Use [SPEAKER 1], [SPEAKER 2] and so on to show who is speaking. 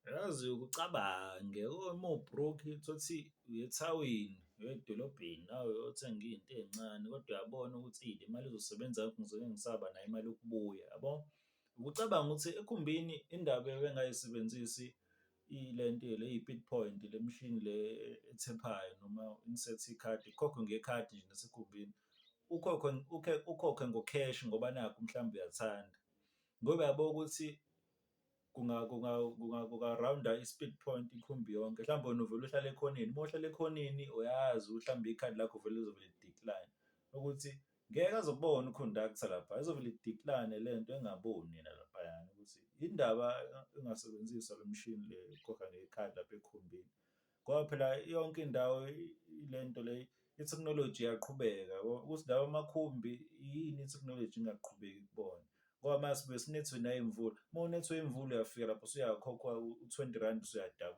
[SPEAKER 1] Yazi ukucabange uma u-broke tholukuthi uya ethawini, uya edolobheni nawe uyothenga iy'nto ey'ncane kodwa uyabona ukuthi le mali izosebenza ngizole ngisaba nayo imali yokubuya yabo. Ukucabanga ukuthi ekhumbini indaba ebengayisebenzisi ile nto le yi-Pickpoint le mishini le ethephayo noma u-insert-e ikhadi, kukhokhe ngekhadi nje nasekhumbini. Ukhokhe ngokheshi ngoba nakhu mhlawumbe uyathanda. Ngoba uyabo ukuthi kunga-round-a i-speed point ikhumbi yonke. Mhlawumbe wena uvele uhlale ekhoneni, uma uhlala ekhoneni uyazi mhlawumbe ikhadi lakho vele lizovele li-decline ukuthi ngeke aze akubone u-conductor laphaya, izovele i-decline le nto engaboni yena laphayana ukuthi indaba engasebenzisa le mishini le yokukhokha ngekhadi lapha ekhumbini. Ngoba phela yonke indawo ile nto le i-technology iyaqhubeka yabo, ukuthi lawa amakhumbi yini i-technology ingaqhubeki kubona. Ngoba manje sibuye sinethwe nayimvula, uma unethwe imvula uyafika lapho usuyakhokhwa u-20 rand usuyadabuka.